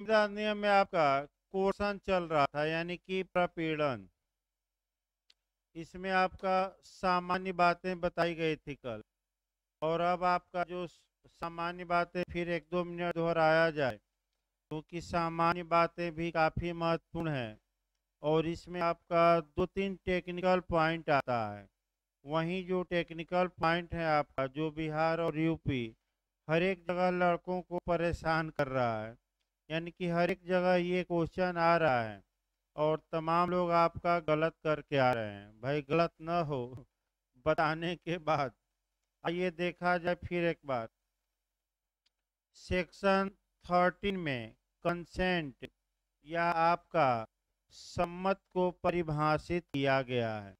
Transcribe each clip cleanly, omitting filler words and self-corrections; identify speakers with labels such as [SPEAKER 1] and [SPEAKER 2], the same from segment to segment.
[SPEAKER 1] संविदा अधिनियम में आपका कोर्सन चल रहा था, यानी कि प्रपीड़न। इसमें आपका सामान्य बातें बताई गई थी कल, और अब आपका जो सामान्य बातें फिर 1-2 मिनट दोहराया जाए, क्योंकि सामान्य बातें भी काफ़ी महत्वपूर्ण है। और इसमें आपका 2-3 टेक्निकल पॉइंट आता है। वहीं जो टेक्निकल पॉइंट है आपका, जो बिहार और यूपी हर एक जगह लड़कों को परेशान कर रहा है, यानी कि हर एक जगह ये क्वेश्चन आ रहा है और तमाम लोग आपका गलत करके आ रहे हैं। भाई गलत न हो बताने के बाद। आइए देखा जाए फिर एक बार। सेक्शन 13 में कंसेंट या आपका सम्मत को परिभाषित किया गया है,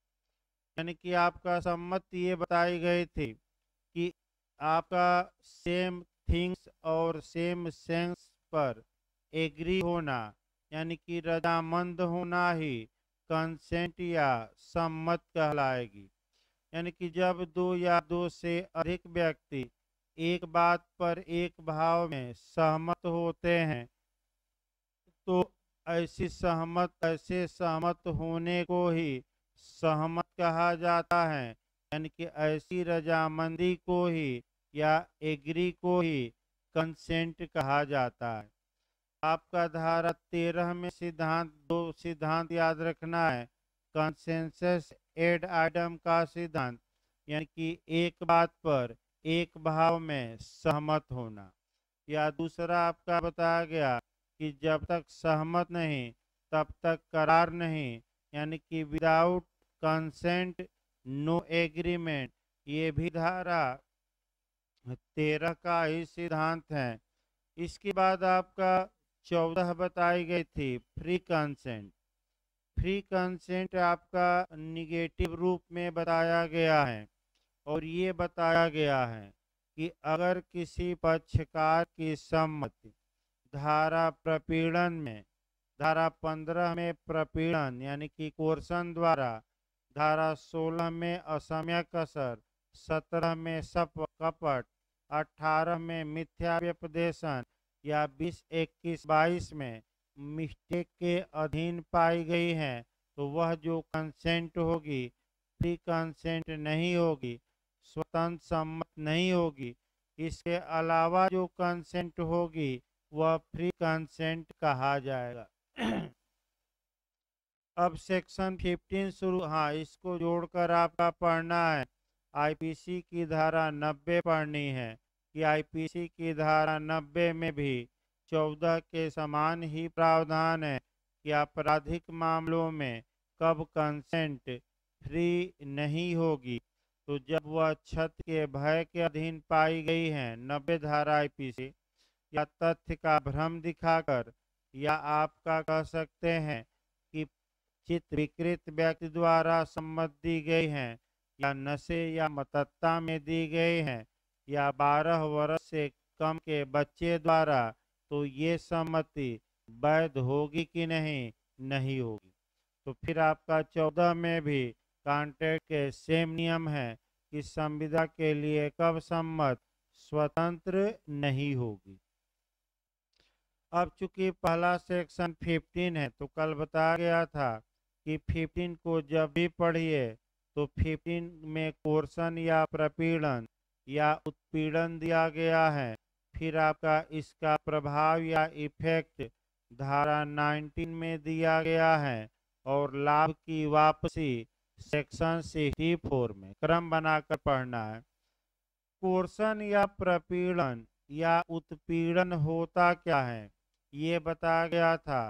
[SPEAKER 1] यानी कि आपका सम्मत ये बताई गई थी कि आपका सेम थिंग्स और सेम सेंस पर एग्री होना, यानी कि रजामंद होना ही कंसेंट या सम्मत कहलाएगी। यानी कि जब दो या दो से अधिक व्यक्ति एक बात पर एक भाव में सहमत होते हैं, तो ऐसे सहमत होने को ही सहमत कहा जाता है। यानी कि ऐसी रजामंदी को ही या एग्री को ही कंसेंट कहा जाता है। आपका धारा 13 में दो सिद्धांत याद रखना है। कंसेंसस एड आइटम का सिद्धांत, यानी कि एक बात पर एक भाव में सहमत होना। या दूसरा आपका बताया गया कि जब तक सहमत नहीं तब तक करार नहीं, यानी कि विदाउट कंसेंट नो एग्रीमेंट। ये भी धारा 13 का ही सिद्धांत है। इसके बाद आपका 14 बताई गई थी फ्री कंसेंट। फ्री कंसेंट आपका निगेटिव रूप में बताया गया है, और ये बताया गया है कि अगर किसी पक्षकार की सम्मति धारा प्रपीड़न में, धारा 15 में प्रपीड़न यानी कि कोर्सन द्वारा, धारा 16 में असम्यक असर, 17 में सप कपट, 18 में मिथ्या व्यपदेशन या 20, 21, 22 में मिस्टेक के अधीन पाई गई है, तो वह जो कंसेंट होगी फ्री कंसेंट नहीं होगी, स्वतंत्र सम्मत नहीं होगी। इसके अलावा जो कंसेंट होगी वह फ्री कंसेंट कहा जाएगा। अब सेक्शन 15 शुरू, हाँ इसको जोड़कर आपका पढ़ना है। आईपीसी की धारा 90 पढ़नी है कि आईपीसी की धारा 90 में भी 14 के समान ही प्रावधान है कि आपराधिक मामलों में कब कंसेंट फ्री नहीं होगी, तो जब वह छत के भय के अधीन पाई गई है 90 धारा आईपीसी, या तथ्य का भ्रम दिखाकर, या आपका कह सकते हैं कि चित्त विकृत व्यक्ति द्वारा सम्मत दी गई हैं, या नशे या मतत्ता में दी गई हैं, या 12 वर्ष से कम के बच्चे द्वारा, तो ये सम्मति वैध होगी कि नहीं, नहीं होगी। तो फिर आपका 14 में भी कॉन्ट्रैक्ट के सेम नियम है कि संविदा के लिए कब सम्मत स्वतंत्र नहीं होगी। अब चूंकि पहला सेक्शन 15 है, तो कल बताया गया था कि 15 को जब भी पढ़िए तो 15 में कोर्सन या प्रपीड़न या उत्पीड़न दिया गया है। फिर आपका इसका प्रभाव या इफेक्ट धारा 19 में दिया गया है, और लाभ की वापसी सेक्शन 64 में। क्रम बनाकर पढ़ना है। कोर्सन या प्रपीड़न या उत्पीड़न होता क्या है, ये बताया गया था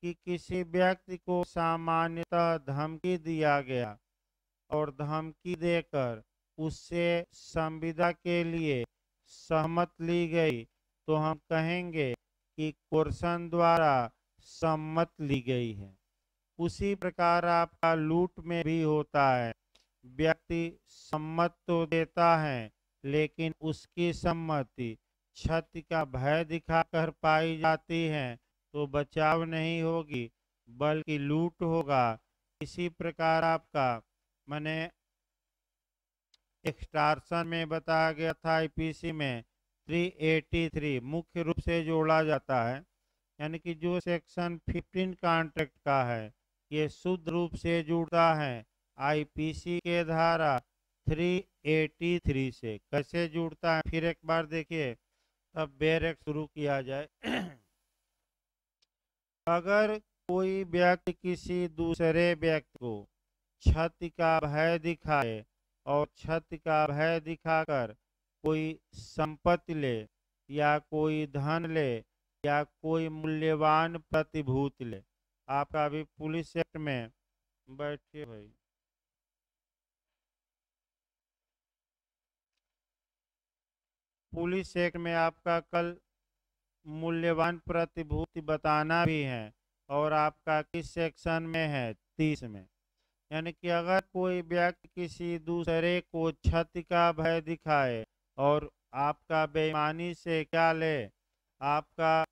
[SPEAKER 1] कि किसी व्यक्ति को सामान्यतः धमकी दिया गया और धमकी देकर उससे संविदा के लिए सहमत ली गई, तो हम कहेंगे कि कोर्सन द्वारा सम्मत ली गई है। उसी प्रकार आपका लूट में भी होता है। व्यक्ति सम्मत तो देता है, लेकिन उसकी सम्मति क्षति का भय दिखाकर पाई जाती है, तो बचाव नहीं होगी बल्कि लूट होगा। इसी प्रकार आपका मैंने एक्सटॉर्शन में बताया गया था आईपीसी में 383 मुख्य रूप से जोड़ा जाता है। यानी कि जो सेक्शन 15 कॉन्ट्रैक्ट का है ये शुद्ध रूप से जुड़ता है आईपीसी के धारा 383 से। कैसे जुड़ता है फिर एक बार देखिए, तब बेरेक शुरू किया जाए। अगर कोई व्यक्ति किसी दूसरे व्यक्ति को क्षति का भय दिखाए और क्षति का भय दिखाकर कोई संपत्ति ले या कोई धन ले या कोई मूल्यवान प्रतिभूति ले। आपका अभी पुलिस एक्ट में बैठिए भाई, पुलिस एक्ट में आपका कल मूल्यवान प्रतिभूति बताना भी है और आपका किस सेक्शन में है, 30 में। यानी कि अगर कोई व्यक्ति किसी दूसरे को क्षति का भय दिखाए और आपका बेईमानी से क्या ले, आपका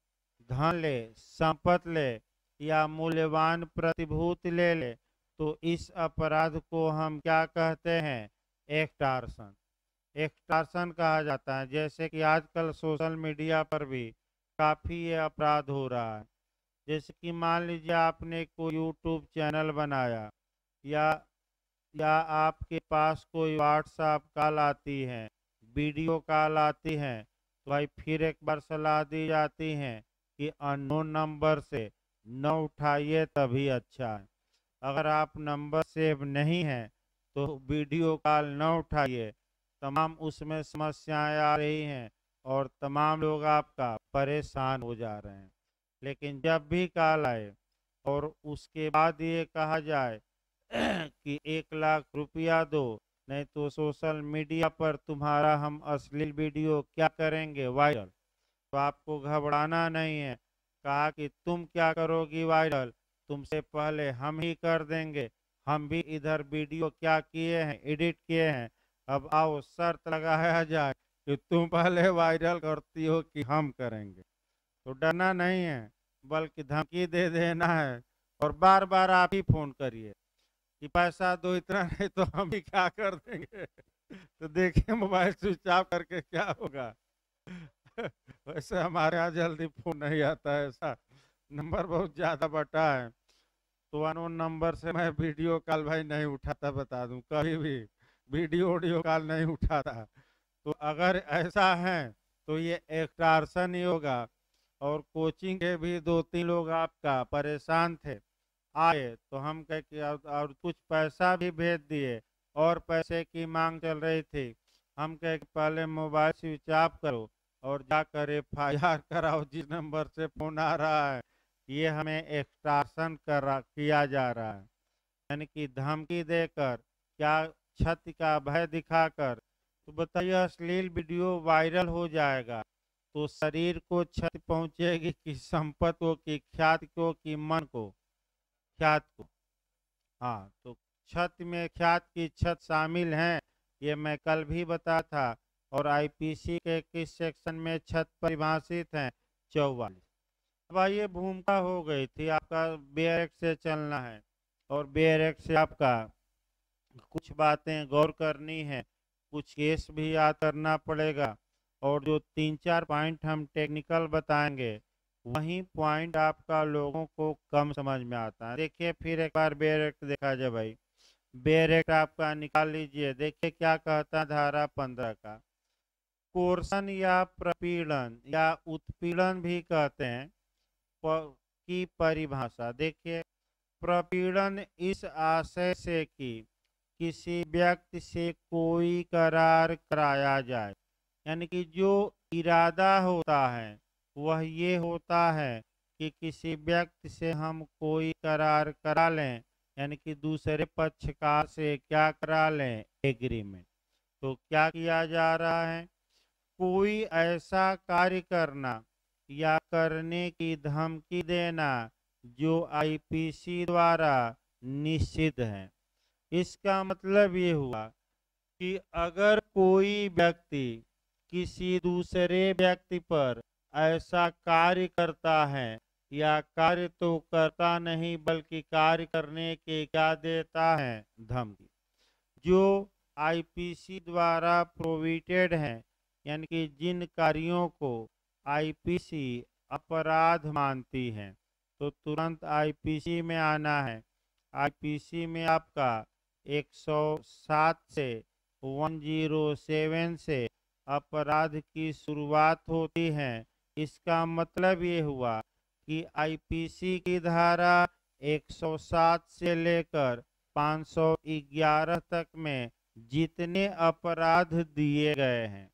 [SPEAKER 1] धन ले, संपत्ति ले या मूल्यवान प्रतिभूति ले, तो इस अपराध को हम क्या कहते हैं, एक्सटॉर्शन। एक्सटॉर्शन कहा जाता है। जैसे कि आजकल सोशल मीडिया पर भी काफ़ी ये अपराध हो रहा है। जैसे कि मान लीजिए आपने कोई यूट्यूब चैनल बनाया या आपके पास कोई व्हाट्सएप कॉल आती है, वीडियो कॉल आती है, तो भाई फिर एक बार सलाह दी जाती है कि अननोन नंबर से न उठाइए तभी अच्छा है। अगर आप नंबर सेव नहीं है तो वीडियो कॉल न उठाइए। तमाम उसमें समस्याएं आ रही हैं और तमाम लोग आपका परेशान हो जा रहे हैं। लेकिन जब भी कॉल आए और उसके बाद ये कहा जाए कि 1 लाख रुपया दो, नहीं तो सोशल मीडिया पर तुम्हारा हम अश्लील वीडियो क्या करेंगे, वायरल, तो आपको घबराना नहीं है। कहा कि तुम क्या करोगी वायरल, तुमसे पहले हम ही कर देंगे। हम भी इधर वीडियो क्या किए हैं, एडिट किए हैं। अब आओ शर्त लगाया जाए कि तुम पहले वायरल करती हो कि हम करेंगे। तो डरना नहीं है, बल्कि धमकी दे देना है और बार बार आप ही फोन करिए कि पैसा दो, इतना नहीं तो हम ही क्या कर देंगे। तो देखिए मोबाइल स्विच ऑफ करके क्या होगा। वैसे हमारे यहाँ जल्दी फोन नहीं आता है, ऐसा नंबर बहुत ज़्यादा बटा है। तो अननोन नंबर से मैं वीडियो कॉल भाई नहीं उठाता, बता दूं, कभी भी वीडियो ऑडियो कॉल नहीं उठाता। तो अगर ऐसा है तो ये एक्सटॉर्शन ही होगा। और कोचिंग के भी 2-3 लोग आपका परेशान थे, आए तो हम कह कि और कुछ पैसा भी भेज दिए और पैसे की मांग चल रही थी। हम कह कि पहले मोबाइल स्विच ऑफ करो और जाकर FIR कराओ जिस नंबर से फोन आ रहा है, ये हमें एक्सटॉर्शन किया जा रहा है। यानी कि धमकी देकर, क्या क्षति का भय दिखाकर। तो बताइए अश्लील वीडियो वायरल हो जाएगा तो शरीर को क्षति पहुंचेगी कि संपत्ति को कि ख्याति को कि मन को, ख्यात को। हाँ, तो क्षति में ख्यात की क्षति शामिल है, ये मैं कल भी बता था। और आईपीसी के किस सेक्शन में क्षति परिभाषित है, 44। अब आइए, भूमिका हो गई थी आपका, बेयर एक्ट से चलना है और बेयर एक्ट से आपका कुछ बातें गौर करनी है, कुछ केस भी याद करना पड़ेगा और जो 3-4 पॉइंट हम टेक्निकल बताएंगे वही पॉइंट आपका लोगों को कम समझ में आता है। देखिए फिर एक बार बेयर एक्ट देखा जाए भाई। बेयर एक्ट आपका निकाल लीजिए, देखिए क्या कहता है धारा 15 का। कोर्सन या प्रपीड़न या उत्पीड़न भी कहते हैं की परिभाषा देखिए। प्रपीड़न इस आशय से कि किसी व्यक्ति से कोई करार कराया जाए, यानी कि जो इरादा होता है वह ये होता है कि किसी व्यक्ति से हम कोई करार करा लें, यानी कि दूसरे पक्षकार से क्या करा लें, एग्रीमेंट। तो क्या किया जा रहा है, कोई ऐसा कार्य करना या करने की धमकी देना जो आईपीसी द्वारा निषिद्ध है। इसका मतलब ये हुआ कि अगर कोई व्यक्ति किसी दूसरे व्यक्ति पर ऐसा कार्य करता है या कार्य तो करता नहीं बल्कि कार्य करने के क्या देता है, धमकी, जो आईपीसी द्वारा प्रोविटेड है, यानी कि जिन कार्यों को आईपीसी अपराध मानती हैं तो तुरंत आईपीसी में आना है। आईपीसी में आपका 107 से 107 से अपराध की शुरुआत होती है। इसका मतलब ये हुआ कि आईपीसी की धारा 107 से लेकर 511 तक में जितने अपराध दिए गए हैं,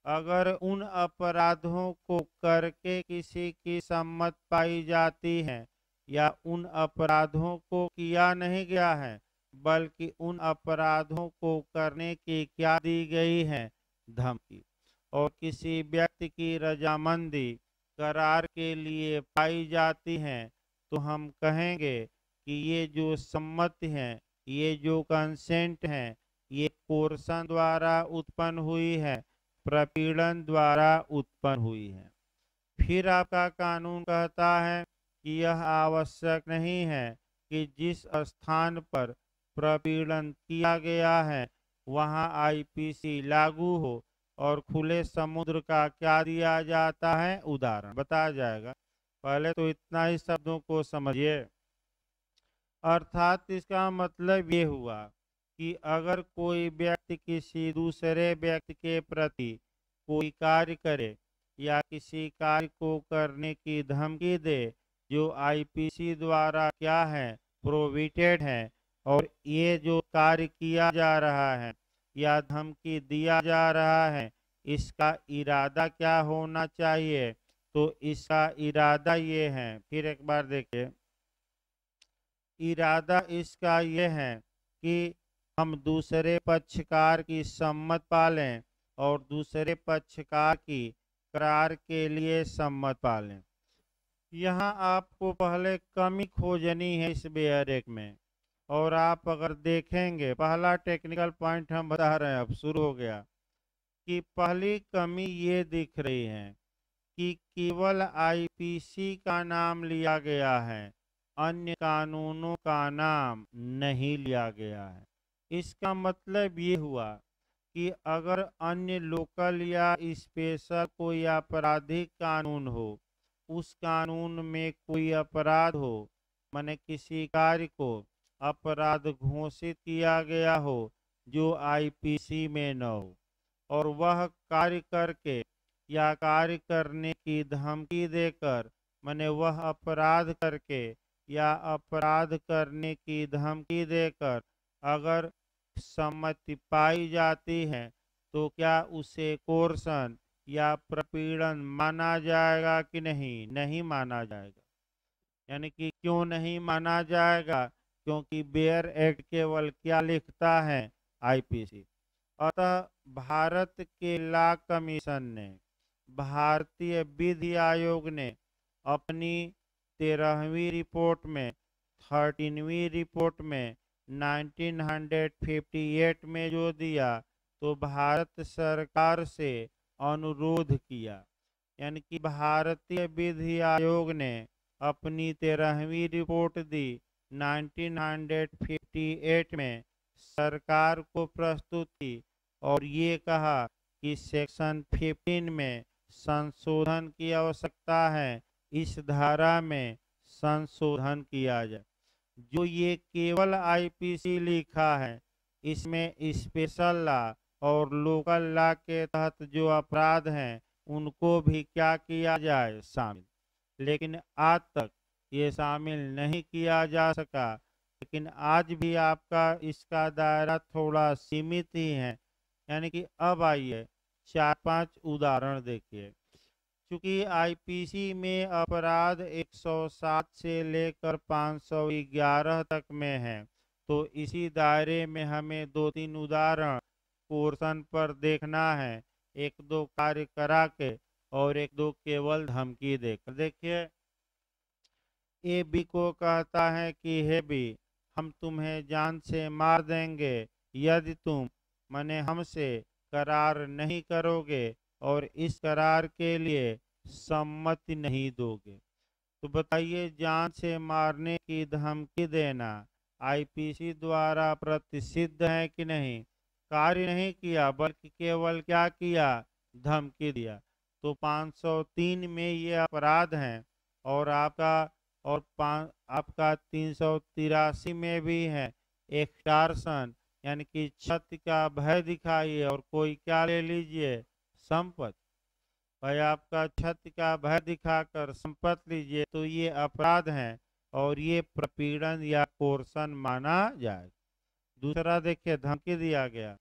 [SPEAKER 1] अगर उन अपराधों को करके किसी की सम्मत पाई जाती है या उन अपराधों को किया नहीं गया है बल्कि उन अपराधों को करने की क्या दी गई है, धमकी, और किसी व्यक्ति की रजामंदी करार के लिए पाई जाती है, तो हम कहेंगे कि ये जो सम्मति है, ये जो कंसेंट है, ये कोर्सन द्वारा उत्पन्न हुई है, प्रपीड़न द्वारा उत्पन्न हुई है। फिर आपका कानून कहता है कि यह आवश्यक नहीं है कि जिस स्थान पर प्रपीड़न किया गया है वहां आईपीसी लागू हो। और खुले समुद्र का क्या दिया जाता है, उदाहरण बताया जाएगा। पहले तो इतना ही शब्दों को समझिए। अर्थात इसका मतलब ये हुआ कि अगर कोई व्यक्ति किसी दूसरे व्यक्ति के प्रति कोई कार्य करे या किसी कार्य को करने की धमकी दे जो आईपीसी द्वारा क्या है, प्रोहिबिटेड है, और ये जो कार्य किया जा रहा है या धमकी दिया जा रहा है, इसका इरादा क्या होना चाहिए, तो इसका इरादा ये है। फिर एक बार देखिए, इरादा इसका यह है कि हम दूसरे पक्षकार की सम्मत पालें और दूसरे पक्षकार की करार के लिए सम्मत पालें। यहाँ आपको पहले कमी खोजनी है इस बेयरेक में, और आप अगर देखेंगे पहला टेक्निकल पॉइंट हम बता रहे हैं, अब शुरू हो गया कि पहली कमी ये दिख रही है कि केवल आईपीसी का नाम लिया गया है, अन्य कानूनों का नाम नहीं लिया गया है। इसका मतलब ये हुआ कि अगर अन्य लोकल या स्पेशल कोई आपराधिक कानून हो, उस कानून में कोई अपराध हो, माने किसी कार्य को अपराध घोषित किया गया हो जो आईपीसी में न हो, और वह कार्य करके या कार्य करने की धमकी देकर, माने वह अपराध करके या अपराध करने की धमकी देकर अगर सम्मति पाई जाती है तो क्या उसे कोर्सन या प्रपीड़न माना जाएगा कि नहीं, नहीं माना जाएगा। यानी कि क्यों नहीं माना जाएगा, क्योंकि बेयर एक्ट केवल क्या लिखता है, आईपीसी। अतः भारत के लॉ कमीशन ने, भारतीय विधि आयोग ने अपनी 13वीं रिपोर्ट में, 13वीं रिपोर्ट में 1958 में जो दिया, तो भारत सरकार से अनुरोध किया। यानी कि भारतीय विधि आयोग ने अपनी 13वीं रिपोर्ट दी 1958 में, सरकार को प्रस्तुत की और ये कहा कि सेक्शन 15 में संशोधन की आवश्यकता है, इस धारा में संशोधन किया जाए। जो ये केवल आईपीसी लिखा है, इसमें स्पेशल लॉ और लोकल लॉ के तहत जो अपराध हैं उनको भी क्या किया जाए, शामिल। लेकिन आज तक ये शामिल नहीं किया जा सका। लेकिन आज भी आपका इसका दायरा थोड़ा सीमित ही है। यानी कि अब आइए 4-5 उदाहरण देखिए। चूंकि आईपीसी में अपराध 107 से लेकर 511 तक में है, तो इसी दायरे में हमें 2-3 उदाहरण पोर्शन पर देखना है, 1-2 कार्य करा के और 1-2 केवल धमकी देकर। देखिए, ए बी को कहता है कि हे बी, हम तुम्हें जान से मार देंगे यदि तुम माने हमसे करार नहीं करोगे और इस करार के लिए सम्मति नहीं दोगे। तो बताइए, जान से मारने की धमकी देना आईपीसी द्वारा प्रतिषिद्ध है कि नहीं। कार्य नहीं किया बल्कि केवल क्या किया, धमकी दिया। तो 503 में ये अपराध हैं। और आपका 383 में भी है एक्सटॉर्शन, यानी कि छत का भय दिखाइए और कोई क्या ले लीजिए, संपत्ति। भाई आपका छत का भय दिखाकर संपत्ति लीजिए तो ये अपराध है और ये प्रपीड़न या कोर्सन माना जाए। दूसरा देखिए, धमकी दिया गया।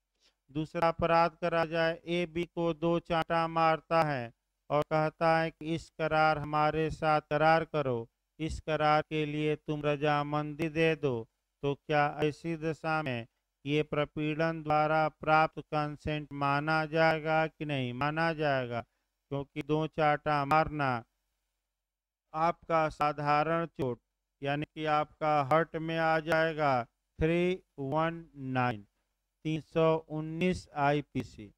[SPEAKER 1] दूसरा अपराध करा जाए, ए बी को 2 चांटा मारता है और कहता है कि इस करार हमारे साथ करार करो, इस करार के लिए तुम रजामंदी दे दो। तो क्या ऐसी दशा में ये प्रपीड़न द्वारा प्राप्त कंसेंट माना जाएगा कि नहीं माना जाएगा? क्योंकि 2 चांटा मारना आपका साधारण चोट यानी कि आपका हर्ट में आ जाएगा 319 319 आईपीसी।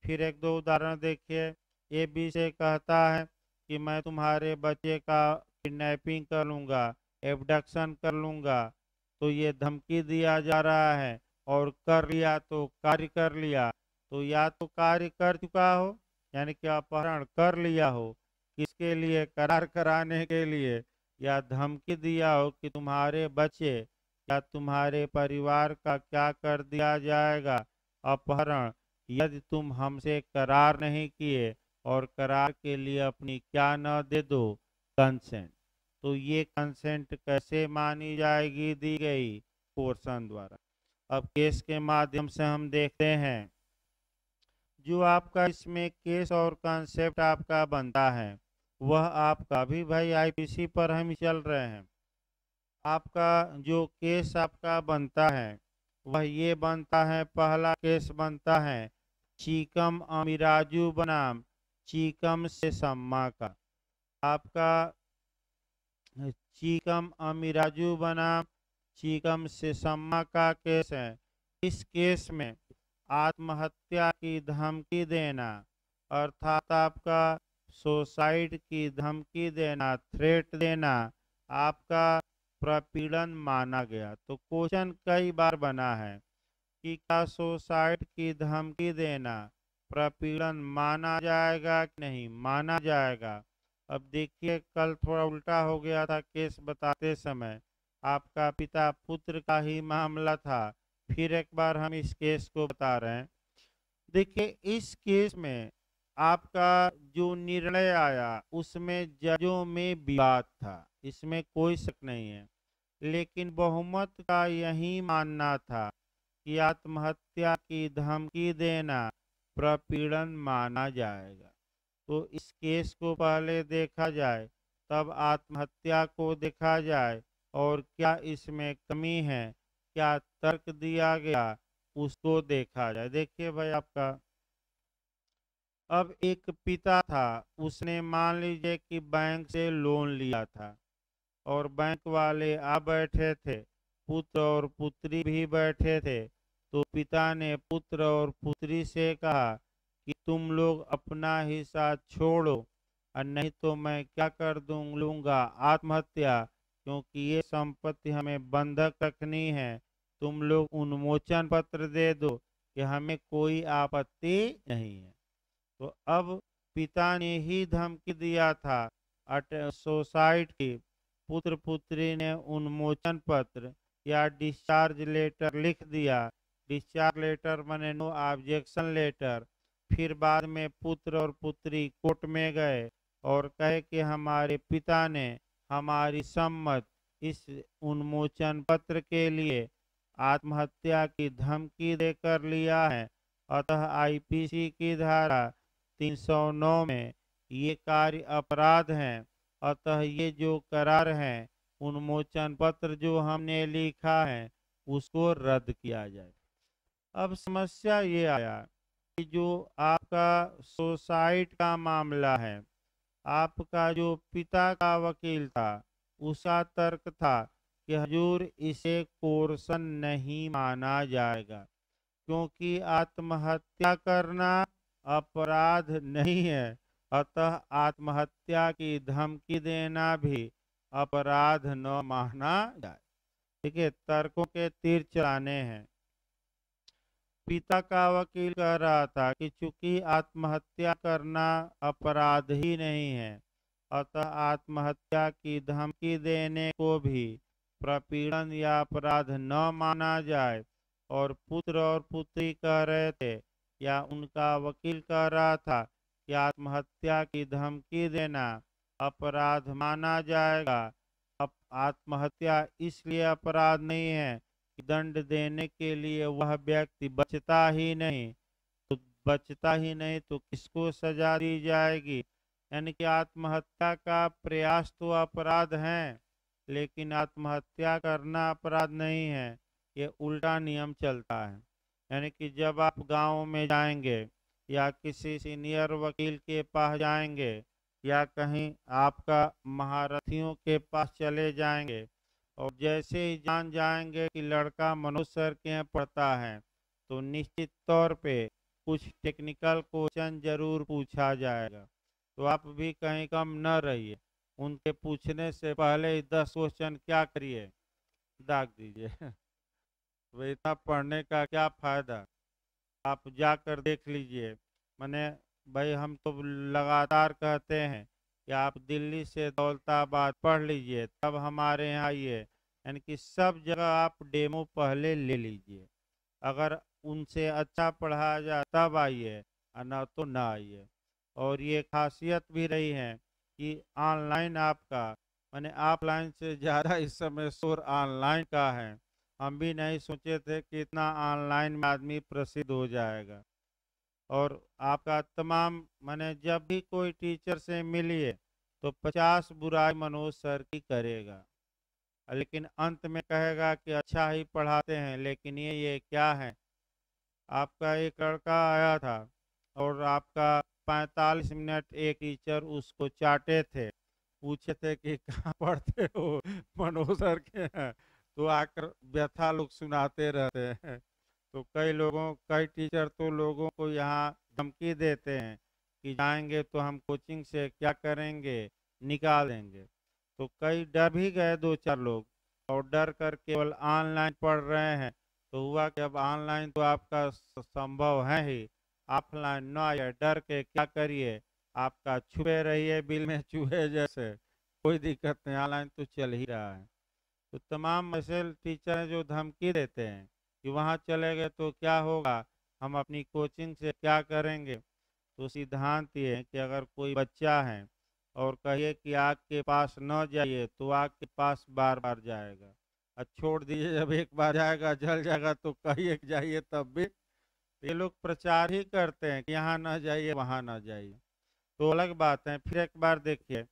[SPEAKER 1] फिर एक दो उदाहरण देखिए। ए बी से कहता है कि मैं तुम्हारे बच्चे का किडनैपिंग कर लूँगा, एबडक्शन कर लूँगा। तो ये धमकी दिया जा रहा है और कर लिया तो कार्य कर लिया। तो या तो कार्य कर चुका हो यानी कि अपहरण कर लिया हो, किसके लिए, करार कराने के लिए, या धमकी दिया हो कि तुम्हारे बच्चे या तुम्हारे परिवार का क्या कर दिया जाएगा, अपहरण, यदि तुम हमसे करार नहीं किए और करार के लिए अपनी क्या न दे दो, कंसेंट। तो ये कंसेंट कैसे मानी जाएगी, दी गई पोर्शन द्वारा। अब केस के माध्यम से हम देखते हैं। जो आपका इसमें केस और कंसेप्ट आपका बनता है वह आपका भी भाई आईपीसी पर हम चल रहे हैं। आपका जो केस आपका बनता है वह ये बनता है, पहला केस बनता है चीकम अमीराजू बनाम चीकम से सम्मा का। आपका चीकम अमीराजू बनाम चीकम से सम्मा का केस है। इस केस में आत्महत्या की धमकी देना अर्थात आपका सुसाइड की धमकी देना, थ्रेट देना आपका प्रपीड़न माना गया। तो क्वेश्चन कई बार बना है कि क्या सुसाइड की धमकी देना प्रपीड़न माना जाएगा कि नहीं माना जाएगा। अब देखिए, कल थोड़ा उल्टा हो गया था केस बताते समय, आपका पिता पुत्र का ही मामला था। फिर एक बार हम इस केस को बता रहे हैं। देखिए, इस केस में आपका जो निर्णय आया उसमें जजों में विवाद था, इसमें कोई शक नहीं है। लेकिन बहुमत का यही मानना था कि आत्महत्या की धमकी देना प्रपीड़न माना जाएगा। तो इस केस को पहले देखा जाए, तब आत्महत्या को देखा जाए और क्या इसमें कमी है, क्या तर्क दिया गया उसको देखा जाए। देखिए भाई, आपका अब एक पिता था, उसने मान लीजिए कि बैंक से लोन लिया था और बैंक वाले आ बैठे थे, पुत्र और पुत्री भी बैठे थे। तो पिता ने पुत्र और पुत्री से कहा कि तुम लोग अपना हिस्सा छोड़ो और नहीं तो मैं क्या कर लूँगा, आत्महत्या, क्योंकि ये संपत्ति हमें बंधक रखनी है। तुम लोग उन्मोचन पत्र दे दो कि हमें कोई आपत्ति नहीं है। तो अब पिता ने ही धमकी दिया था सुसाइड की, पुत्र पुत्री ने उन्मोचन पत्र या डिस्चार्ज लेटर लिख दिया। डिस्चार्ज लेटर माने नो ऑब्जेक्शन लेटर। फिर बाद में पुत्र और पुत्री कोर्ट में गए और कहे कि हमारे पिता ने हमारी सम्मत इस उन्मोचन पत्र के लिए आत्महत्या की धमकी देकर लिया है। अतः आईपीसी की धारा 309 में ये कार्य अपराध हैं। अतः ये जो करार है, उन्मोचन पत्र जो हमने लिखा है उसको रद्द किया जाए। अब समस्या ये आया कि जो आपका सुसाइड का मामला है, आपका जो पिता का वकील था उसका तर्क था कि हजूर इसे कोर्सन नहीं माना जाएगा क्योंकि आत्महत्या करना अपराध नहीं है। अतः आत्महत्या की धमकी देना भी अपराध न माना जाए। देखिए, तर्कों के तीर चलाने हैं। पिता का वकील कह रहा था कि चूंकि आत्महत्या करना अपराध ही नहीं है, अतः आत्महत्या की धमकी देने को भी प्रपीड़न या अपराध न माना जाए। और पुत्र और पुत्री कह रहे थे या उनका वकील कह रहा था कि आत्महत्या की धमकी देना अपराध माना जाएगा। अब आत्महत्या इसलिए अपराध नहीं है कि दंड देने के लिए वह व्यक्ति बचता ही नहीं तो किसको सजा दी जाएगी। यानी कि आत्महत्या का प्रयास तो अपराध है, लेकिन आत्महत्या करना अपराध नहीं है। ये उल्टा नियम चलता है। यानी कि जब आप गांव में जाएंगे या किसी सीनियर वकील के पास जाएंगे या कहीं आपका महारथियों के पास चले जाएंगे और जैसे ही जान जाएंगे कि लड़का मनोज सर के यहाँ पढ़ता है, तो निश्चित तौर पे कुछ टेक्निकल क्वेश्चन जरूर पूछा जाएगा। तो आप भी कहीं कम न रहिए, उनके पूछने से पहले ही 10 क्वेश्चन क्या करिए, दाग दीजिए। तो इतना पढ़ने का क्या फायदा, आप जाकर देख लीजिए। मैंने भाई हम तो लगातार कहते हैं कि आप दिल्ली से दौलताबाद पढ़ लीजिए तब हमारे यहाँ आइए। यानी कि सब जगह आप डेमो पहले ले लीजिए, अगर उनसे अच्छा पढ़ाया जाए तब आइए और न तो ना आइए। और ये खासियत भी रही है कि ऑनलाइन आपका मैंने ऑफलाइन से ज़्यादा इस समय शोर ऑनलाइन का है। हम भी नहीं सोचे थे कि इतना ऑनलाइन में आदमी प्रसिद्ध हो जाएगा। और आपका तमाम मैंने जब भी कोई टीचर से मिलिए तो 50 बुराई मनोज सर की करेगा, लेकिन अंत में कहेगा कि अच्छा ही पढ़ाते हैं। लेकिन ये क्या है, आपका एक लड़का आया था और आपका 45 मिनट एक टीचर उसको चाटे थे, पूछे थे कि कहाँ पढ़ते हो, मनोज सर के हैं। तो आकर व्यथा लोग सुनाते रहते हैं। तो कई टीचर तो लोगों को यहाँ धमकी देते हैं कि जाएंगे तो हम कोचिंग से क्या करेंगे, निकाल देंगे। तो कई डर भी गए 2-4 लोग और डर कर केवल ऑनलाइन पढ़ रहे हैं। तो हुआ कि अब ऑनलाइन तो आपका संभव है ही, ऑफलाइन ना आइए, डर के क्या करिए, आपका छुपे रहिए बिल में चूहे जैसे, कोई दिक्कत नहीं, ऑनलाइन तो चल ही रहा है। तो तमाम ऐसे टीचर हैं जो धमकी देते हैं कि वहाँ चले गए तो क्या होगा, हम अपनी कोचिंग से क्या करेंगे। तो सिद्धांत ये है कि अगर कोई बच्चा है और कहिए कि आग के पास न जाइए तो आग के पास बार बार जाएगा, और छोड़ दीजिए जब एक बार जाएगा जल जाएगा तो कहिए कि जाइए तब भी। ये लोग प्रचार ही करते हैं कि यहाँ न जाइए वहाँ न जाइए, तो अलग बात है। फिर एक बार देखिए,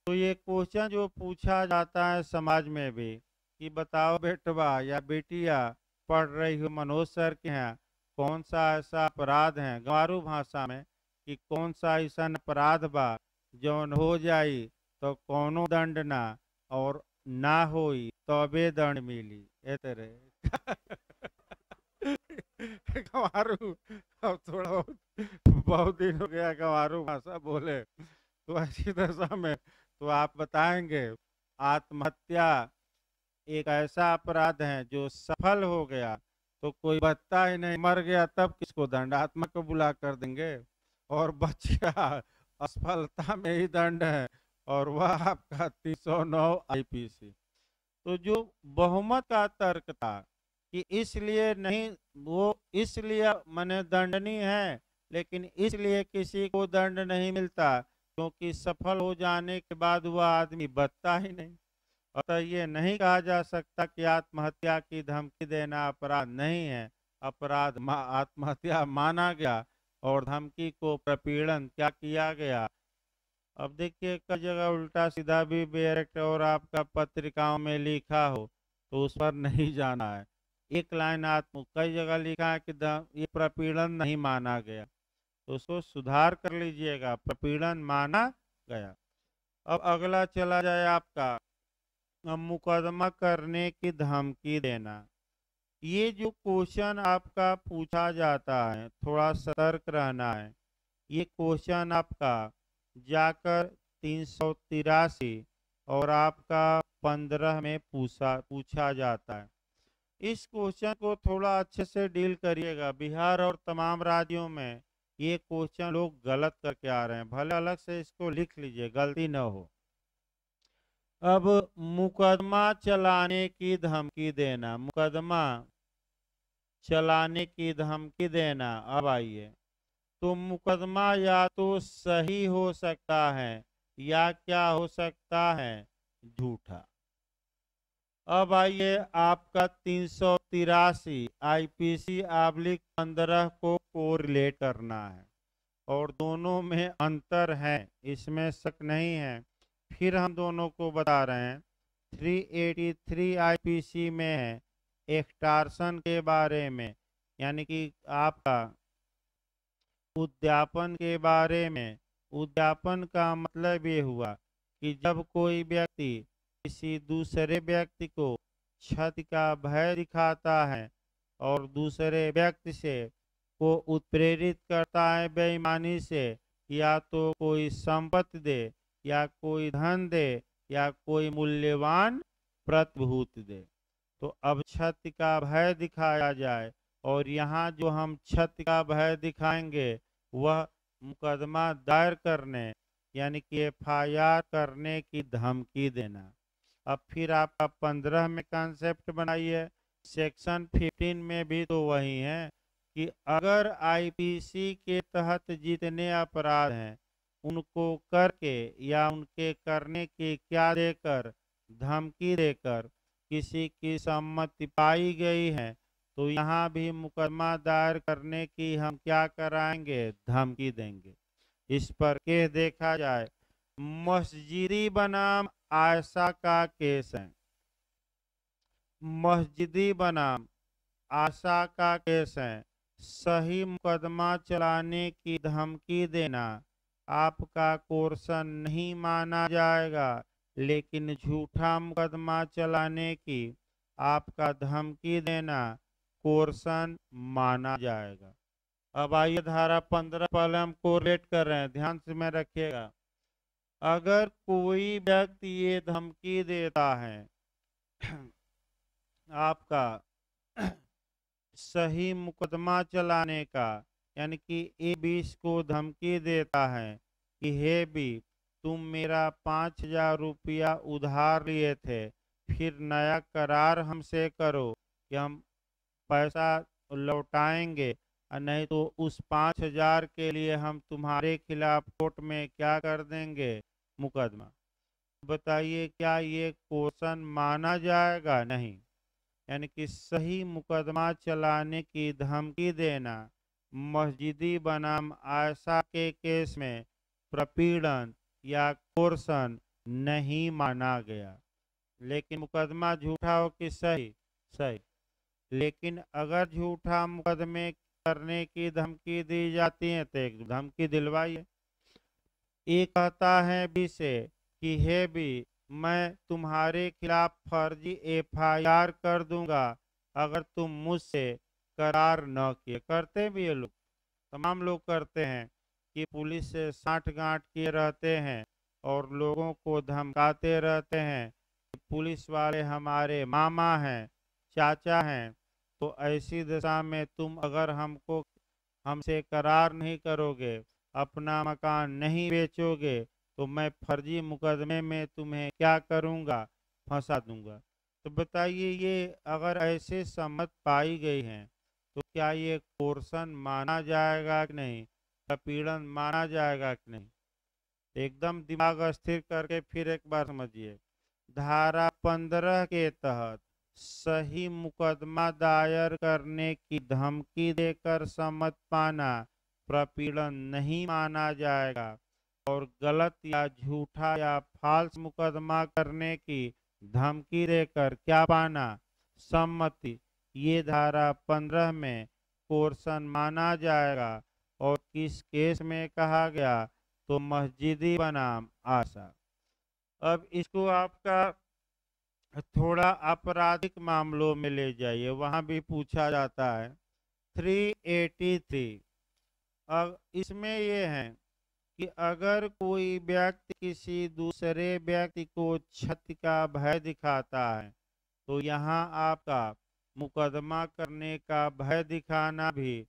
[SPEAKER 1] तो ये क्वेश्चन जो पूछा जाता है समाज में भी कि बताओ बेटवा या बेटिया पढ़ रही हो मनोज सर के यहाँ, कौन सा ऐसा अपराध है गंवारू भाषा में कि कौन सा ऐसा अपराध बा जौन हो जाई तो कोनो दंड ना, और ना होई तबे दंड मिली, ए तरह। गंवारू, अब थोड़ा बहुत दिन हो गया गंवारू भाषा बोले, तो ऐसी दशा में तो आप बताएंगे आत्महत्या एक ऐसा अपराध है जो सफल हो गया तो कोई बचता ही नहीं, मर गया तब किसको दंड, आत्मा को बुला कर देंगे। और बच गया, असफलता में ही दंड है, और वह आपका 309 आईपीसी। तो जो बहुमत का तर्क था कि इसलिए नहीं, वो इसलिए माने दंडनीय है, लेकिन इसलिए किसी को दंड नहीं मिलता क्योंकि सफल हो जाने के बाद वह आदमी बचता ही नहीं। अतः ये नहीं कहा जा सकता कि आत्महत्या की धमकी देना अपराध नहीं है, अपराध आत्महत्या माना गया और धमकी को प्रपीड़न क्या किया गया। अब देखिए कई जगह उल्टा सीधा भी डायरेक्ट और आपका पत्रिकाओं में लिखा हो तो उस पर नहीं जाना है। एक लाइन आत्म कई जगह लिखा है कि ये प्रपीड़न नहीं माना गया, तो उसको सुधार कर लीजिएगा, प्रपीड़न माना गया। अब अगला चला जाए आपका मुकदमा करने की धमकी देना। ये जो क्वेश्चन आपका पूछा जाता है थोड़ा सतर्क रहना है। ये क्वेश्चन आपका जाकर 383 और आपका 15 में पूछा जाता है। इस क्वेश्चन को थोड़ा अच्छे से डील करिएगा। बिहार और तमाम राज्यों में ये क्वेश्चन लोग गलत करके आ रहे हैं, भले अलग से इसको लिख लीजिए, गलती न हो। अब मुकदमा चलाने की धमकी देना, मुकदमा चलाने की धमकी देना। अब आइए, तो मुकदमा या तो सही हो सकता है या क्या हो सकता है, झूठा। अब आइए, आपका 383 आईपीसी आब्लिक 15 को कोरिलेट करना है और दोनों में अंतर है, इसमें शक नहीं है। फिर हम दोनों को बता रहे हैं। 383 आईपीसी में है एक्सटॉर्शन के बारे में, यानी कि आपका उद्यापन के बारे में। उद्यापन का मतलब ये हुआ कि जब कोई व्यक्ति किसी दूसरे व्यक्ति को क्षति का भय दिखाता है और दूसरे व्यक्ति से को उत्प्रेरित करता है बेईमानी से, या तो कोई संपत्ति दे या कोई धन दे या कोई मूल्यवान प्रतिभूति दे। तो अब क्षति का भय दिखाया जाए, और यहाँ जो हम क्षति का भय दिखाएंगे वह मुकदमा दायर करने, यानी कि एफआईआर करने की धमकी देना। अब फिर आपका 15 में कॉन्सेप्ट बनाइए। सेक्शन 15 में भी तो वही है कि अगर आईपीसी के तहत जितने अपराध हैं उनको करके या उनके करने की क्या देकर, धमकी देकर किसी की सम्मति पाई गई है, तो यहाँ भी मुकदमा दायर करने की हम क्या कराएंगे, धमकी देंगे। इस पर केस देखा जाए, मस्जिदी बनाम आयशा का केस है। मस्जिदी बनाम आशा का केस है। सही मुकदमा चलाने की धमकी देना आपका कोर्सन नहीं माना जाएगा, लेकिन झूठा मुकदमा चलाने की आपका धमकी देना कोर्सन माना जाएगा। अब आइए, धारा 15 पहले हम कोरिलेट कर रहे हैं, ध्यान से में रखिएगा। अगर कोई व्यक्ति ये धमकी देता है आपका सही मुकदमा चलाने का, यानी कि ए 20 को धमकी देता है कि हे बी, तुम मेरा 5,000 रुपया उधार लिए थे, फिर नया करार हमसे करो कि हम पैसा लौटाएंगे, और नहीं तो उस 5,000 के लिए हम तुम्हारे खिलाफ कोर्ट में क्या कर देंगे, मुकदमा। बताइए, क्या ये क्वेश्चन माना जाएगा? नहीं। यानी कि सही मुकदमा चलाने की धमकी देना मस्जिदी बनाम आयशा के केस में प्रपीड़न या कोर्सन नहीं माना गया। लेकिन मुकदमा झूठा हो कि सही? सही। लेकिन अगर झूठा मुकदमे करने की धमकी दी जाती है तो एक धमकी दिलवाइए। ये कहता है बी से कि हे बी, मैं तुम्हारे खिलाफ फर्जी एफआईआर कर दूंगा अगर तुम मुझसे करार न किए। करते भी ये लोग, तमाम लोग करते हैं कि पुलिस से साठ-गांठ किए रहते हैं और लोगों को धमकाते रहते हैं कि पुलिस वाले हमारे मामा हैं, चाचा हैं, तो ऐसी दशा में तुम अगर हमसे करार नहीं करोगे, अपना मकान नहीं बेचोगे, तो मैं फर्जी मुकदमे में तुम्हें क्या करूंगा, फंसा दूंगा। तो बताइए, ये अगर ऐसे सम्मत पाई गई हैं तो क्या ये कोर्सन माना जाएगा कि नहीं, उत्पीड़न माना जाएगा कि नहीं? एकदम दिमाग स्थिर करके फिर एक बार समझिए। धारा 15 के तहत सही मुकदमा दायर करने की धमकी देकर सम्मत पाना प्रपीड़न नहीं माना जाएगा, और गलत या झूठा या फाल्स मुकदमा करने की धमकी देकर क्या पाना, सम्मति, ये धारा 15 में कोर्सन माना जाएगा। और किस केस में कहा गया, तो मस्जिदी बनाम आशा। अब इसको आपका थोड़ा आपराधिक मामलों में ले जाइए, वहां भी पूछा जाता है। 383, अब इसमें ये है कि अगर कोई व्यक्ति किसी दूसरे व्यक्ति को क्षति का भय दिखाता है, तो यहाँ आपका मुकदमा करने का भय दिखाना भी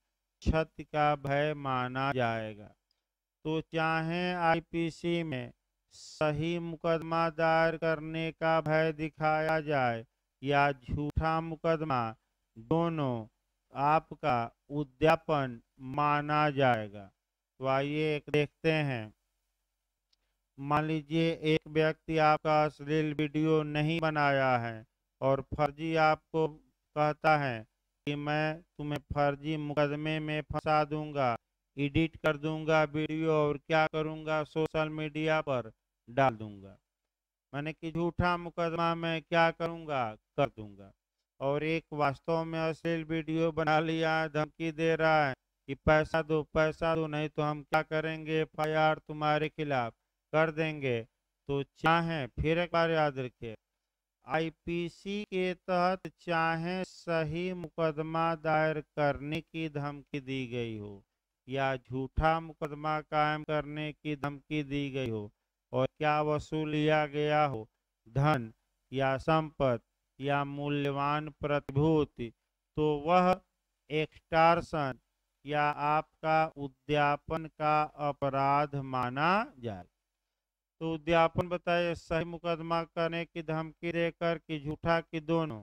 [SPEAKER 1] क्षति का भय माना जाएगा। तो चाहे आईपीसी में सही मुकदमा दायर करने का भय दिखाया जाए या झूठा मुकदमा, दोनों आपका उद्यापन माना जाएगा। तो आइए एक देखते हैं। मान लीजिए एक व्यक्ति आपका अश्लील वीडियो नहीं बनाया है और फर्जी आपको कहता है कि मैं तुम्हें फर्जी मुकदमे में फंसा दूंगा, एडिट कर दूंगा वीडियो और क्या करूंगा सोशल मीडिया पर डाल दूंगा। मैंने कि झूठा मुकदमा मैं क्या करूंगा, कर दूंगा। और एक वास्तव में अश्लील वीडियो बना लिया है, धमकी दे रहा है कि पैसा दो नहीं तो हम क्या करेंगे, एफआईआर तुम्हारे खिलाफ कर देंगे। तो चाहे फिर एक बार याद रखिए, आईपीसी के तहत चाहे सही मुकदमा दायर करने की धमकी दी गई हो या झूठा मुकदमा कायम करने की धमकी दी गई हो और क्या वसूल लिया गया हो, धन या संपत्ति या मूल्यवान प्रतिभूति, तो वह एक्सटॉर्शन या आपका उद्यापन का अपराध माना जाए। तो उद्यापन बताइए, सही मुकदमा करने की धमकी देकर कि झूठा की दोनों,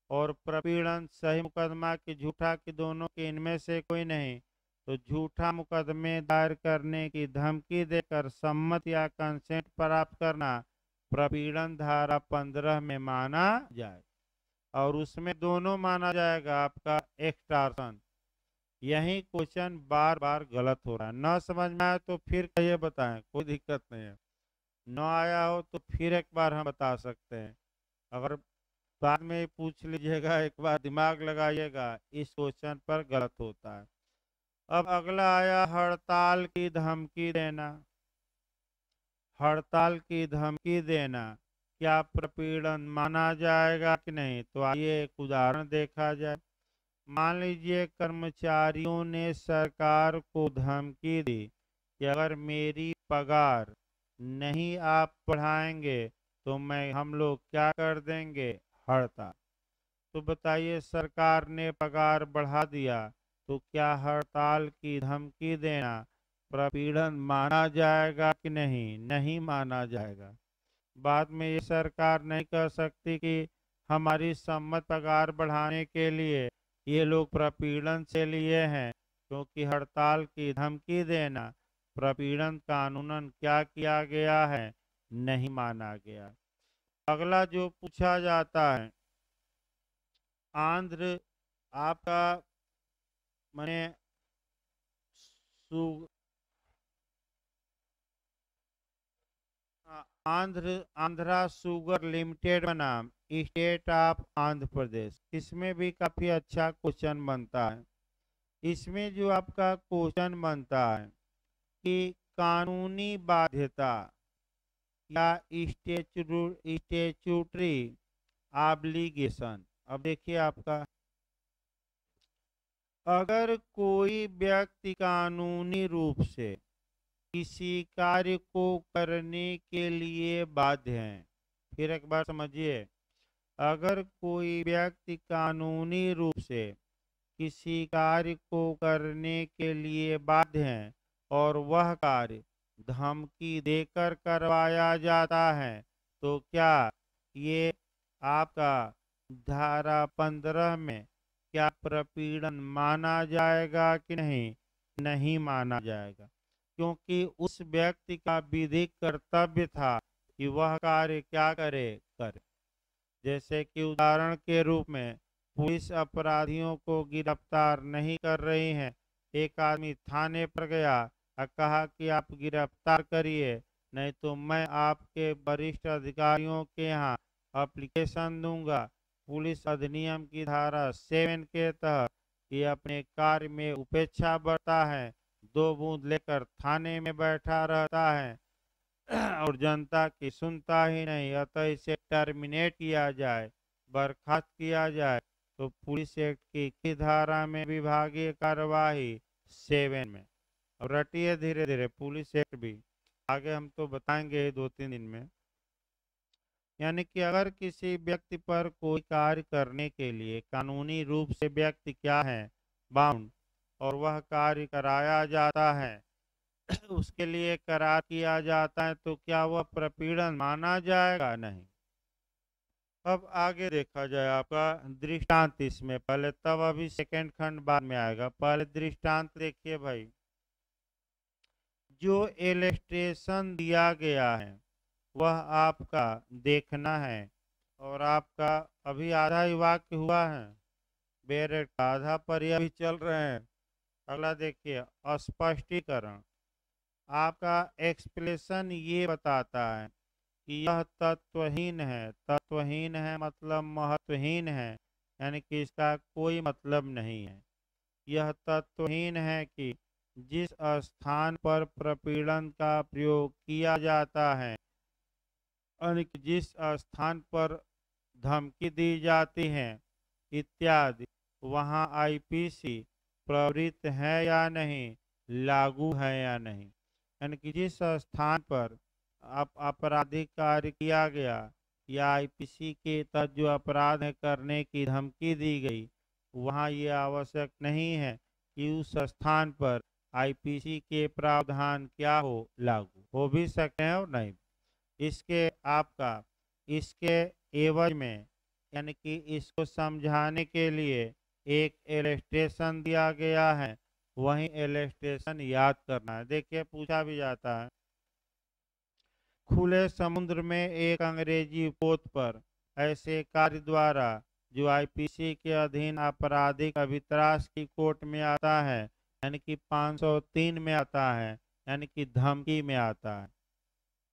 [SPEAKER 1] और प्रपीड़न सही मुकदमा की झूठा की दोनों के इनमें से कोई नहीं। तो झूठा मुकदमे दायर करने की धमकी देकर सम्मत या कंसेंट प्राप्त करना प्रपीड़न धारा 15 में माना जाए और उसमें दोनों माना जाएगा आपका एक्सटॉर्शन। यही क्वेश्चन बार बार गलत हो रहा है। न समझ में आए तो फिर कहिए, बताएं, कोई दिक्कत नहीं है। न आया हो तो फिर एक बार हम बता सकते हैं। अगर बाद में पूछ लीजिएगा, एक बार दिमाग लगाइएगा, इस क्वेश्चन पर गलत होता है। अब अगला आया हड़ताल की धमकी देना। हड़ताल की धमकी देना क्या प्रपीड़न माना जाएगा कि नहीं? तो आइए एक उदाहरण देखा जाए। मान लीजिए कर्मचारियों ने सरकार को धमकी दी कि अगर मेरी पगार नहीं आप बढ़ाएंगे तो हम लोग क्या कर देंगे, हड़ताल। तो बताइए सरकार ने पगार बढ़ा दिया तो क्या हड़ताल की धमकी देना प्रपीड़न माना जाएगा कि नहीं? नहीं माना जाएगा। बाद में ये सरकार नहीं कह सकती कि हमारी सम्मत पगार बढ़ाने के लिए ये लोग प्रपीड़न से लिए हैं, क्योंकि हड़ताल की धमकी देना प्रपीड़न कानूनन क्या किया गया है, नहीं माना गया। अगला जो पूछा जाता है, आंध्र आपका माने आंध्रा शुगर लिमिटेड बनाम स्टेट ऑफ आंध्र प्रदेश, इसमें भी काफी अच्छा क्वेश्चन बनता है। इसमें जो आपका क्वेश्चन बनता है कि कानूनी बाध्यता या स्टेचुटरी ऑब्लिगेशन। अब देखिए आपका, अगर कोई व्यक्ति कानूनी रूप से किसी कार्य को करने के लिए बाध्य है, फिर एक बार समझिए, अगर कोई व्यक्ति कानूनी रूप से किसी कार्य को करने के लिए बाध्य है और वह कार्य धमकी देकर करवाया जाता है, तो क्या ये आपका धारा 15 में क्या प्रपीड़न माना जाएगा कि नहीं? नहीं माना जाएगा, क्योंकि उस व्यक्ति का विधिक कर्तव्य था कि वह कार्य क्या करे। जैसे कि उदाहरण के रूप में पुलिस अपराधियों को गिरफ्तार नहीं कर रही है, एक आदमी थाने पर गया और कहा कि आप गिरफ्तार करिए नहीं तो मैं आपके वरिष्ठ अधिकारियों के यहाँ एप्लीकेशन दूंगा। पुलिस अधिनियम की धारा 7 के तहत ये अपने कार्य में उपेक्षा बरता है, 2 बूंद लेकर थाने में बैठा रहता है और जनता की सुनता ही नहीं, अतः इसे टर्मिनेट किया जाए, बर्खास्त किया जाए। तो पुलिस एक्ट की धारा में विभागीय कार्यवाही 7 में। और रटिए धीरे धीरे पुलिस एक्ट भी, आगे हम तो बताएंगे 2-3 दिन में। यानी कि अगर किसी व्यक्ति पर कोई कार्य करने के लिए कानूनी रूप से व्यक्ति क्या है, बाउंड, और वह कार्य कराया जाता है उसके लिए करार किया जाता है, तो क्या वह प्रपीड़न माना जाएगा? नहीं। अब आगे देखा जाए आपका दृष्टांत इसमें, पहले तब अभी सेकंड खंड बाद में आएगा। पहले दृष्टांत देखिए भाई, जो इलस्ट्रेशन दिया गया है वह आपका देखना है, और आपका अभी आधा ही वाक्य हुआ है, बेरेट का आधा पर ये अभी चल रहे हैं। अगला देखिए, स्पष्टीकरण। आपका एक्सप्लेनेशन ये बताता है कि यह तत्वहीन है। तत्वहीन है मतलब महत्वहीन है, यानी कि इसका कोई मतलब नहीं है। यह तत्वहीन है कि जिस स्थान पर प्रपीड़न का प्रयोग किया जाता है, यानी कि जिस स्थान पर धमकी दी जाती है इत्यादि, वहाँ आईपीसी प्रवृत्त है या नहीं, लागू है या नहीं। यानी कि जिस स्थान पर आपराधिक कार्य किया गया या आईपीसी के तहत जो अपराध है करने की धमकी दी गई, वहाँ ये आवश्यक नहीं है कि उस स्थान पर आईपीसी के प्रावधान क्या हो, लागू हो भी सकते हैं और नहीं। इसके आपका इसके एवज में, यानी कि इसको समझाने के लिए एक इलस्ट्रेशन दिया गया है, वही इलस्ट्रेशन याद करना है। देखिए पूछा भी जाता है, खुले समुद्र में एक अंग्रेजी पोत पर ऐसे कार्य द्वारा जो आईपीसी के अधीन आपराधिक अभित्रास की कोर्ट में आता है, यानी कि 503 में आता है, यानी कि धमकी में आता है।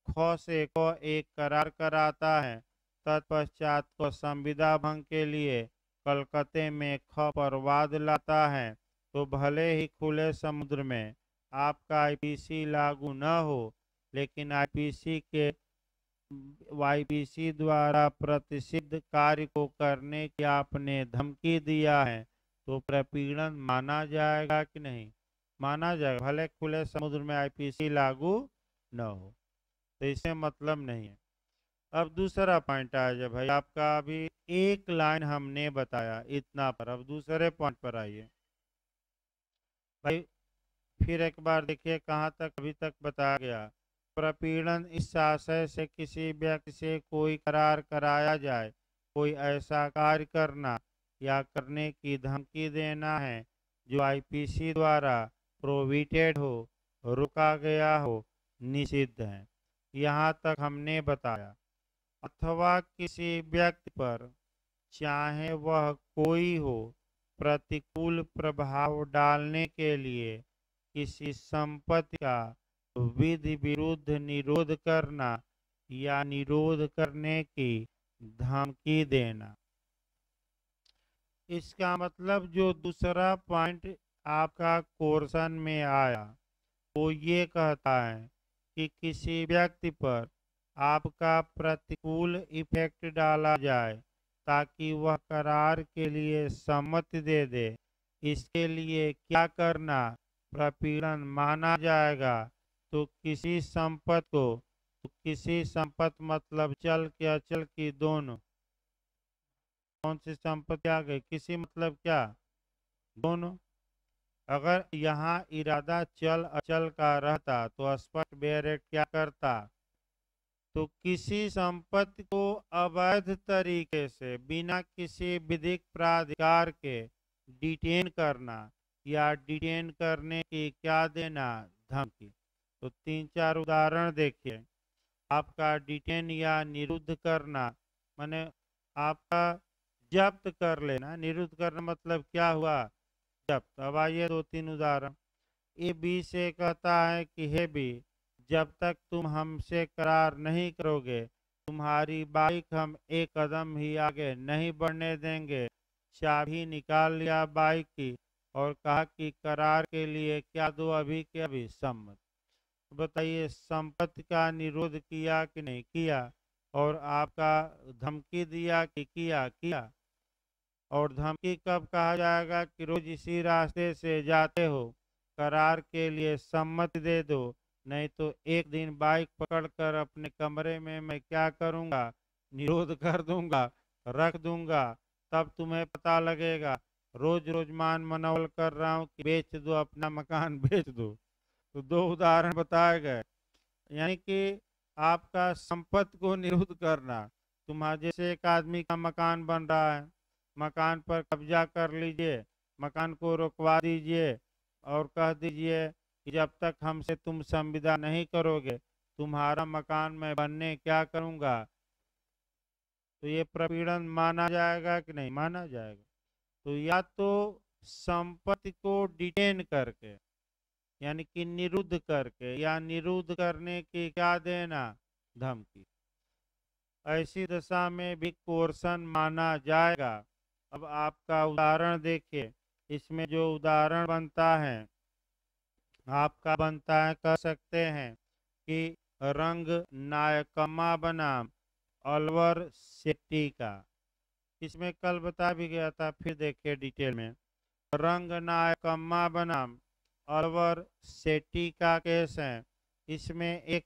[SPEAKER 1] ख से क एक करार कराता है, तत्पश्चात को संविदा भंग के लिए कलकत्ते में ख पर वाद लाता है, तो भले ही खुले समुद्र में आपका आईपीसी लागू न हो, लेकिन आईपीसी द्वारा प्रतिषिद्ध कार्य को करने की आपने धमकी दिया है, तो प्रपीड़न माना जाएगा कि नहीं? माना जाएगा, भले खुले समुद्र में आईपीसी लागू न हो। तो इससे मतलब नहीं है। अब दूसरा पॉइंट आ जाए भाई, आपका अभी एक लाइन हमने बताया इतना पर, अब दूसरे पॉइंट पर आइए भाई। फिर एक बार देखिए कहाँ तक अभी तक बताया गया। प्रपीड़न इस आशय से किसी व्यक्ति से कोई करार कराया जाए, कोई ऐसा कार्य करना या करने की धमकी देना है जो आईपीसी द्वारा प्रोहिबिटेड हो, रोका गया हो, निषिद्ध है। यहाँ तक हमने बताया। अथवा किसी व्यक्ति पर, चाहे वह कोई हो, प्रतिकूल प्रभाव डालने के लिए किसी संपत्ति का विधि विरुद्ध निरोध करना या निरोध करने की धमकी देना। इसका मतलब जो दूसरा पॉइंट आपका क्वेश्चन में आया वो ये कहता है कि किसी व्यक्ति पर आपका प्रतिकूल इफेक्ट डाला जाए ताकि वह करार के लिए सम्मति दे दे। इसके लिए क्या करना प्रपीड़न माना जाएगा? तो किसी संपत्ति मतलब चल के अचल की दोनों। कौन सी संपत्ति आ गई? किसी मतलब क्या? दोनों। अगर यहाँ इरादा चल अचल का रहता तो स्पष्ट बेरेट क्या करता? तो किसी संपत्ति को अवैध तरीके से बिना किसी विधिक प्राधिकार के डिटेन करना या डिटेन करने की क्या देना? धमकी। तो 3-4 उदाहरण देखिए। आपका डिटेन या निरुद्ध करना माने आपका जब्त कर लेना। निरुद्ध करना मतलब क्या हुआ? जब्त। अब आइए 2-3 उदाहरण। ए बी से कहता है कि हे बी, जब तक तुम हमसे करार नहीं करोगे तुम्हारी बाइक हम एक कदम ही आगे नहीं बढ़ने देंगे। चाबी निकाल लिया बाइक की और कहा कि करार के लिए क्या दो, अभी के अभी सम्मत। बताइए संपत्ति का निरोध किया कि नहीं किया? और आपका धमकी दिया कि किया? और धमकी कब कहा जाएगा? कि रोज इसी रास्ते से जाते हो, करार के लिए सम्मति दे दो, नहीं तो एक दिन बाइक पकड़कर अपने कमरे में मैं क्या करूंगा, निरोध कर दूंगा, रख दूंगा, तब तुम्हें पता लगेगा। रोज रोज मान मनौवल कर रहा हूँ कि बेच दो अपना मकान, बेच दो। तो दो उदाहरण बताए गए, यानी कि आपका संपत्ति को निरुद्ध करना। तुम्हारे जैसे एक आदमी का मकान बन रहा है, मकान पर कब्जा कर लीजिए, मकान को रुकवा दीजिए और कह दीजिए कि जब तक हमसे तुम संविदा नहीं करोगे तुम्हारा मकान मैं बनने क्या करूंगा। तो ये प्रपीड़न माना जाएगा कि नहीं माना जाएगा। तो या तो संपत्ति को डिटेन करके, यानी कि निरुद्ध करके या निरुद्ध करने की क्या देना, धमकी, ऐसी दशा में भी कोर्सन माना जाएगा। अब आपका उदाहरण देखिए, इसमें जो उदाहरण बनता है आपका बनता है, कह सकते हैं कि रंग नायकम्मा बनाम अलवर शेट्टी का। इसमें कल बता भी गया था, फिर देखिए डिटेल में। रंग नायकम्मा बनाम अलवर शेट्टी का केस है। इसमें एक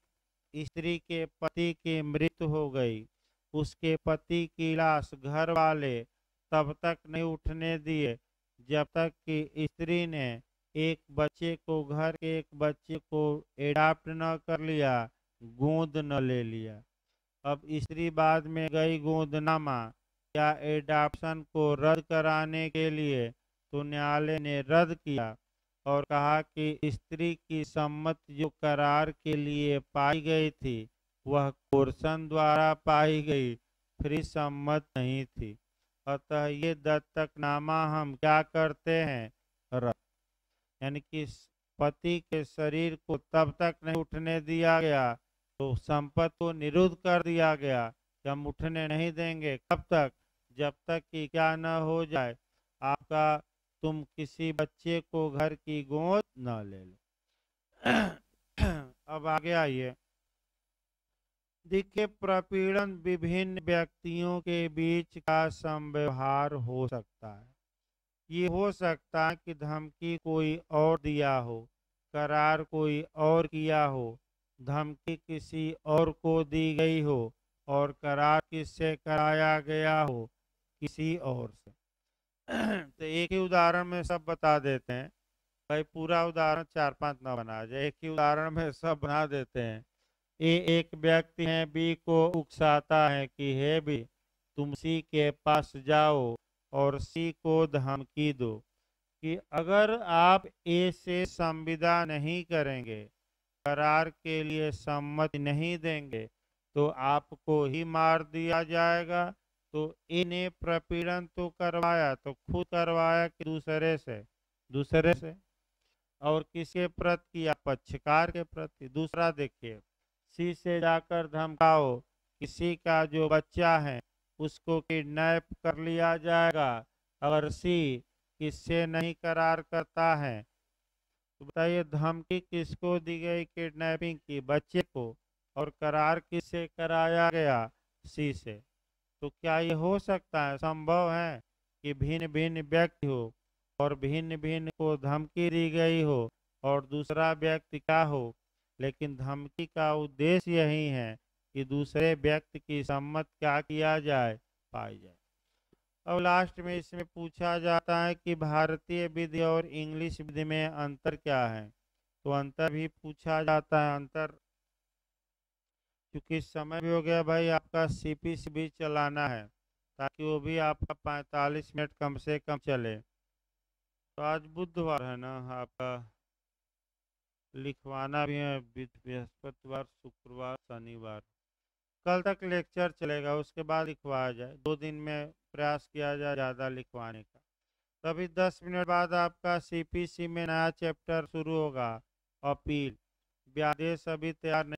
[SPEAKER 1] स्त्री के पति की मृत्यु हो गई, उसके पति की लाश घर वाले तब तक नहीं उठने दिए जब तक कि स्त्री ने एक बच्चे को, घर के एक बच्चे को एडाप्ट न कर लिया, गोद न ले लिया। अब स्त्री बाद में गई गोदनामा या एडाप्शन को रद्द कराने के लिए, तो न्यायालय ने रद्द किया और कहा कि स्त्री की सम्मति जो करार के लिए पाई गई थी वह कोर्सन द्वारा पाई गई, फिर सम्मत नहीं थी। अतः ये दत्तकनामा हम क्या करते हैं, रद्द। यानी कि पति के शरीर को तब तक नहीं उठने दिया गया, तो संपत्ति को निरुद्ध कर दिया गया कि हम उठने नहीं देंगे। कब तक, जब तक कि क्या न हो जाए आपका, तुम किसी बच्चे को घर की गोद न ले लो। अब आगे आइए, देखिए प्रपीड़न विभिन्न व्यक्तियों के बीच का संव्यवहार हो सकता है। ये हो सकता है कि धमकी कोई और दिया हो, करार कोई और किया हो, धमकी किसी और को दी गई हो और करार किससे कराया गया हो, किसी और से। तो एक ही उदाहरण में सब बता देते हैं भाई, पूरा उदाहरण 4-5 ना बना जाए, एक ही उदाहरण में सब बना देते हैं। एक व्यक्ति है बी को उकसाता है कि हे बी तुम सी के पास जाओ और सी को धमकी दो कि अगर आप ए से संविदा नहीं करेंगे, करार के लिए सम्मति नहीं देंगे, तो आपको ही मार दिया जाएगा। तो इन्हें प्रपीड़न तो करवाया, तो खुद करवाया कि दूसरे से, दूसरे से। और किसके प्रति किया, पक्षकार के प्रति। दूसरा देखिए, सी से जाकर धमकाओ किसी का जो बच्चा है उसको किडनैप कर लिया जाएगा। अगर सी किससे नहीं करार करता है, तो बताइए धमकी किसको दी गई, किडनैपिंग की, बच्चे को, और करार किससे कराया गया, सी से। तो क्या ये हो सकता है, संभव है कि भिन्न भिन्न व्यक्ति हो और भिन्न भिन्न को धमकी दी गई हो और दूसरा व्यक्ति क्या हो, लेकिन धमकी का उद्देश्य यही है कि दूसरे व्यक्ति की सम्मति क्या किया जाए, पाई जाए। अब लास्ट में इसमें पूछा जाता है कि भारतीय विधि और इंग्लिश विधि में अंतर क्या है। तो अंतर भी पूछा जाता है। अंतर, क्योंकि समय भी हो गया भाई, आपका सीपीसी भी चलाना है ताकि वो भी आपका 45 मिनट कम से कम चले। तो आज बुधवार है ना, आपका लिखवाना भी है बृहस्पतिवार, शुक्रवार, शनिवार, कल तक लेक्चर चलेगा, उसके बाद लिखवाया जाए। 2 दिन में प्रयास किया जाए ज़्यादा लिखवाने का। तभी 10 मिनट बाद आपका सीपीसी में नया चैप्टर शुरू होगा, अपील। व्यादेश अभी तैयार नहीं